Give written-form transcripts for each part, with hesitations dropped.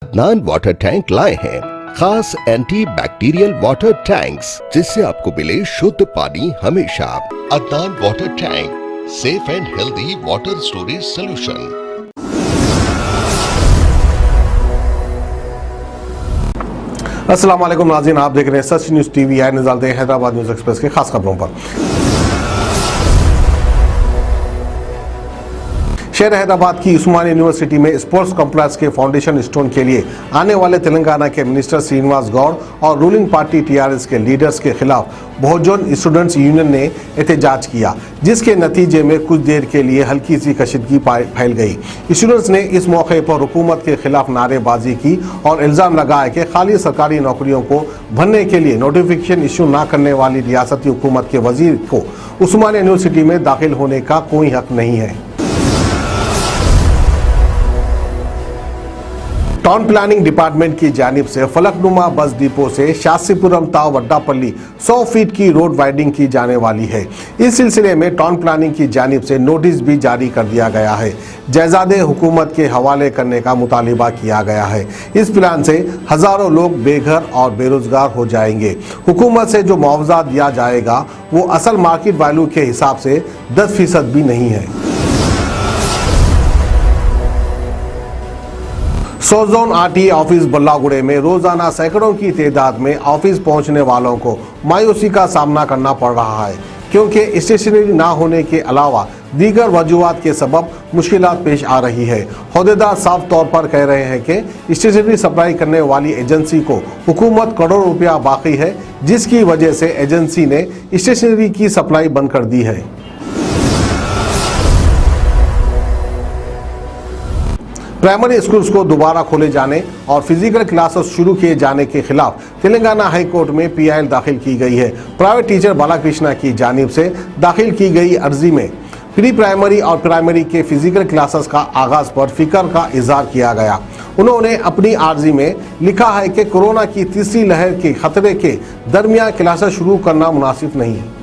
Adnan water tank लाए हैं खास एंटी बैक्टीरियल वाटर टैंक्स, जिससे आपको मिले शुद्ध पानी हमेशा। Adnan water tank, safe and healthy water storage solution. अस्सलाम वालेकुम नाज़रीन, आप देख रहे हैं सच न्यूज़ टीवी। आए नज़र हैं हैदराबाद न्यूज़ एक्सप्रेस के खास खबरों पर। शहर हैदराबाद की उस्मानिया यूनिवर्सिटी में स्पोर्ट्स कॉम्प्लेक्स के फाउंडेशन स्टोन के लिए आने वाले तेलंगाना के मिनिस्टर श्रीनिवास गौड़ और रूलिंग पार्टी टीआरएस के लीडर्स के खिलाफ बहुजन स्टूडेंट्स यूनियन ने एहतजाज किया, जिसके नतीजे में कुछ देर के लिए हल्की सी कशीदगी फैल गई। स्टूडेंट्स ने इस मौके पर हुकूमत के खिलाफ नारेबाजी की और इल्ज़ाम लगाया कि खाली सरकारी नौकरियों को भरने के लिए नोटिफिकेशन इशू न करने वाली रियासती हुकूमत के वजीर को उस्मानिया यूनिवर्सिटी में दाखिल होने का कोई हक नहीं है। टाउन प्लानिंग डिपार्टमेंट की जानिब से फलकनुमा बस डिपो से शास्त्रीपुरम ताव वड्डापल्ली 100 फीट की रोड वाइडिंग की जाने वाली है। इस सिलसिले में टाउन प्लानिंग की जानिब से नोटिस भी जारी कर दिया गया है। जायजादे हुकूमत के हवाले करने का मुतालिबा किया गया है। इस प्लान से हजारों लोग बेघर और बेरोजगार हो जाएंगे। हुकूमत से जो मुआवजा दिया जाएगा वो असल मार्केट वैल्यू के हिसाब से 10% भी नहीं है। सोजोन आरटीए ऑफिस बल्लागुड़े में रोजाना सैकड़ों की तादाद में ऑफिस पहुंचने वालों को मायूसी का सामना करना पड़ रहा है, क्योंकि स्टेशनरी ना होने के अलावा दीगर वजूहात के सबब मुश्किलात पेश आ रही है। अहदेदार साफ तौर पर कह रहे हैं कि स्टेशनरी सप्लाई करने वाली एजेंसी को हुकूमत करोड़ों रुपया बाकी है, जिसकी वजह से एजेंसी ने स्टेशनरी की सप्लाई बंद कर दी है। प्राइमरी स्कूल्स को दोबारा खोले जाने और फिजिकल क्लासेस शुरू किए जाने के खिलाफ तेलंगाना हाई कोर्ट में पीआईएल दाखिल की गई है। प्राइवेट टीचर बालाकृष्णा की जानिब से दाखिल की गई अर्जी में प्री प्राइमरी और प्राइमरी के फिजिकल क्लासेस का आगाज पर फिक्र का इजहार किया गया। उन्होंने अपनी अर्जी में लिखा है कि कोरोना की तीसरी लहर के खतरे के दरमियान क्लासेस शुरू करना मुनासिब नहीं है।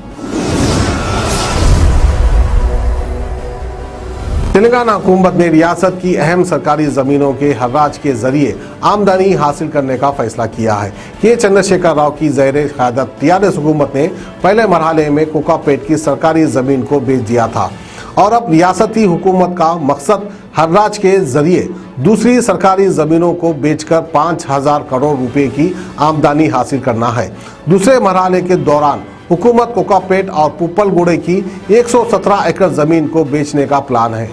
तेलंगाना हुकूमत ने रियासत की अहम सरकारी ज़मीनों के हर्राज के जरिए आमदनी हासिल करने का फैसला किया है। के चंद्रशेखर राव की ज़ेर क़यादत टीआरएस हुकूमत ने पहले मरहले में कोकापेट की सरकारी ज़मीन को बेच दिया था और अब रियासती हुकूमत का मकसद हर्राज के जरिए दूसरी सरकारी ज़मीनों को बेचकर 5,000 करोड़ रुपए की आमदनी हासिल करना है। दूसरे मरहले के दौरान हुकूमत कोकापेट और पुप्पलगुड़े की 117 एकड़ ज़मीन को बेचने का प्लान है।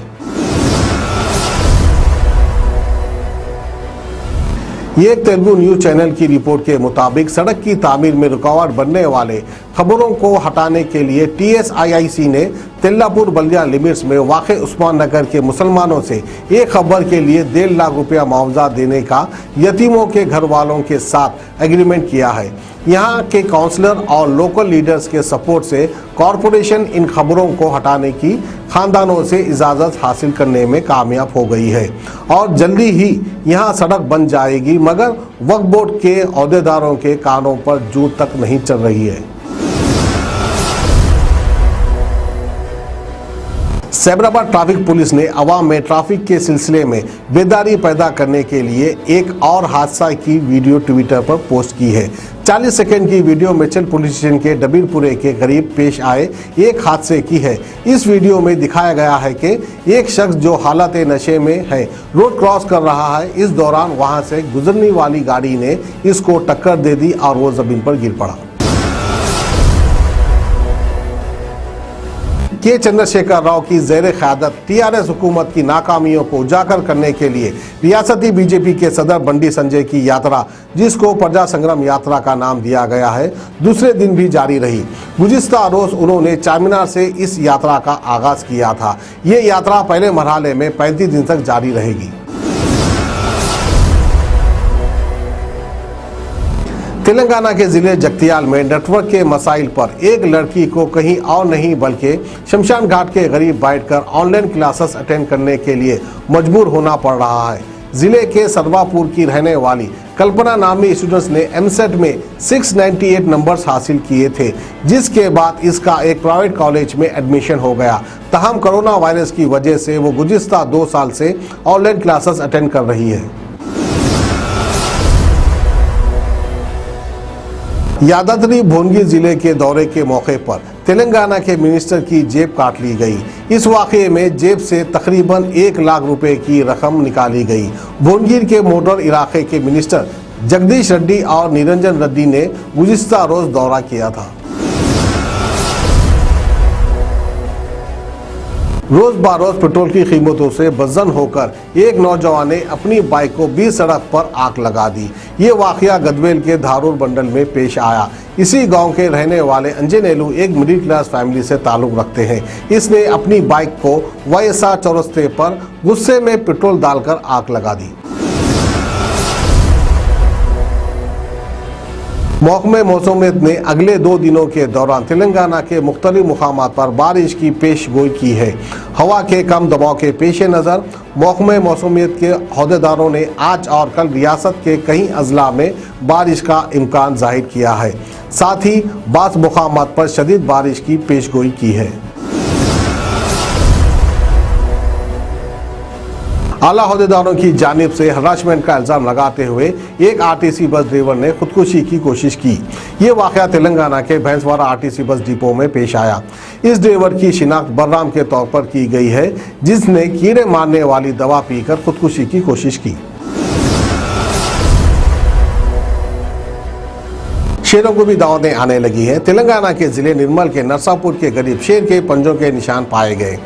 ये एक तेलुगु न्यूज चैनल की रिपोर्ट के मुताबिक सड़क की तामीर में रुकावट बनने वाले खबरों को हटाने के लिए TSIIC ने तेल्लापुर बल्दिया लिमिट्स में वाक़े उस्मान नगर के मुसलमानों से एक खबर के लिए 1.5 लाख रुपया मुआवजा देने का यतीमों के घर वालों के साथ एग्रीमेंट किया है। यहाँ के काउंसलर और लोकल लीडर्स के सपोर्ट से कॉरपोरेशन इन खबरों को हटाने की खानदानों से इजाज़त हासिल करने में कामयाब हो गई है और जल्दी ही यहाँ सड़क बन जाएगी, मगर वक्फ बोर्ड के अहदेदारों के कानों पर जूं तक नहीं चल रही है। सैबराबाद ट्रैफिक पुलिस ने अवाम में ट्रैफिक के सिलसिले में बेदारी पैदा करने के लिए एक और हादसा की वीडियो ट्विटर पर पोस्ट की है। 40 सेकंड की वीडियो मेचल पुलिस स्टेशन के डबीरपुरे के करीब पेश आए एक हादसे की है। इस वीडियो में दिखाया गया है कि एक शख्स जो हालत नशे में है रोड क्रॉस कर रहा है। इस दौरान वहां से गुजरने वाली गाड़ी ने इसको टक्कर दे दी और वो जमीन पर गिर पड़ा। के चंद्रशेखर राव की ज़ेर क़यादत टीआरएस हुकूमत की नाकामियों को उजागर करने के लिए रियासती बीजेपी के सदर बंडी संजय की यात्रा, जिसको प्रजा संग्राम यात्रा का नाम दिया गया है, दूसरे दिन भी जारी रही। गुज़िश्ता रोज़ उन्होंने चारमीनार से इस यात्रा का आगाज किया था। ये यात्रा पहले मरहले में 35 दिन तक जारी रहेगी। तेलंगाना के जिले जगतियाल में नेटवर्क के मसाइल पर एक लड़की को कहीं और नहीं बल्कि शमशान घाट के करीब बैठकर ऑनलाइन क्लासेस अटेंड करने के लिए मजबूर होना पड़ रहा है। जिले के सरवापुर की रहने वाली कल्पना नामी स्टूडेंट्स ने एमसेट में 698 नंबर्स हासिल किए थे, जिसके बाद इसका एक प्राइवेट कॉलेज में एडमिशन हो गया। तहम कोरोना वायरस की वजह से वो गुज़िश्ता 2 साल से ऑनलाइन क्लासेस अटेंड कर रही है। यादाद्री भुवनगिर जिले के दौरे के मौके पर तेलंगाना के मिनिस्टर की जेब काट ली गई। इस वाकये में जेब से तकरीबन 1 लाख रुपए की रकम निकाली गई। भुवनगिर के मोटर इलाके के मिनिस्टर जगदीश रेड्डी और निरंजन रेड्डी ने गुज़िश्ता रोज दौरा किया था। रोज बरोज पेट्रोल की कीमतों से बदजन होकर एक नौजवान ने अपनी बाइक को बीच सड़क पर आग लगा दी। ये वाकया गदवेल के धारूर मंडल में पेश आया। इसी गांव के रहने वाले अंजनेलू एक मिडिल क्लास फैमिली से ताल्लुक रखते हैं। इसने अपनी बाइक को वायएसआर चौरस्ते पर गुस्से में पेट्रोल डालकर आग लगा दी। महकमे मौसमियत ने अगले 2 दिनों के दौरान तेलंगाना के मुख्तलिफ मुकामात पर बारिश की पेशगोई की है। हवा के कम दबाव के पेश नज़र महकमे मौसमियत के अहदेदारों ने आज और कल रियासत के कई अजला में बारिश का इम्कान जाहिर किया है। साथ ही बाज़ मुकामात पर शदीद बारिश की पेशगोई की है। आला अहदेदारों की जानिब से हरासमेंट का इल्ज़ाम लगाते हुए एक आरटीसी बस ड्राइवर ने खुदकुशी की कोशिश की। ये वाक़या तेलंगाना के भैंसवाड़ा आरटीसी बस डिपो में पेश आया। इस ड्राइवर की शिनाख्त बलराम के तौर पर की गई है, जिसने कीड़े मारने वाली दवा पीकर खुदकुशी की कोशिश की। शेरों को भी दावतें आने लगी हैं। तेलंगाना के जिले निर्मल के नरसापुर के करीब शेर के पंजों के निशान पाए गए,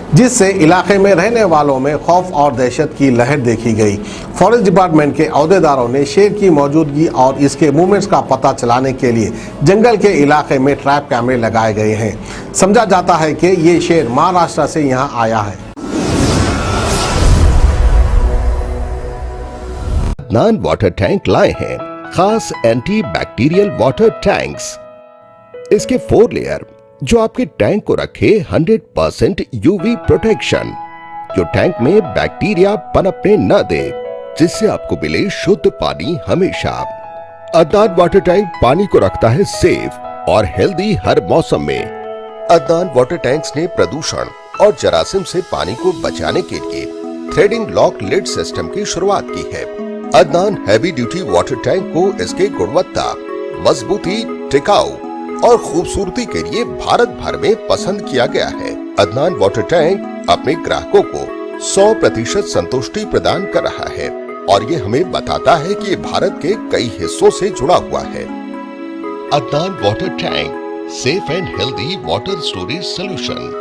जिससे इलाके में रहने वालों में खौफ और दहशत की लहर देखी गई। फॉरेस्ट डिपार्टमेंट के अहदेदारों ने शेर की मौजूदगी और इसके मूवमेंट्स का पता चलाने के लिए जंगल के इलाके में ट्रैप कैमरे लगाए गए हैं। समझा जाता है कि ये शेर महाराष्ट्र से यहाँ आया है। अदनान वाटर टैंक लाए हैं खास एंटी बैक्टीरियल वाटर टैंक्स। इसके 4 लेयर जो आपके टैंक को रखे 100% यूवी प्रोटेक्शन, जो टैंक में बैक्टीरिया पनपने न दे, जिससे आपको मिले शुद्ध पानी हमेशा। अदनान वाटर टैंक पानी को रखता है सेफ और हेल्दी हर मौसम में। अदनान वाटर टैंक्स ने प्रदूषण और जरासीम से पानी को बचाने के लिए थ्रेडिंग लॉक लिड सिस्टम की शुरुआत की है। Adnan heavy duty water tank को इसके गुणवत्ता, मजबूती, टिकाऊ और खूबसूरती के लिए भारत भर में पसंद किया गया है। अदनान वाटर टैंक अपने ग्राहकों को 100% संतुष्टि प्रदान कर रहा है और ये हमें बताता है कि ये भारत के कई हिस्सों से जुड़ा हुआ है। Adnan water tank, safe and healthy water storage solution.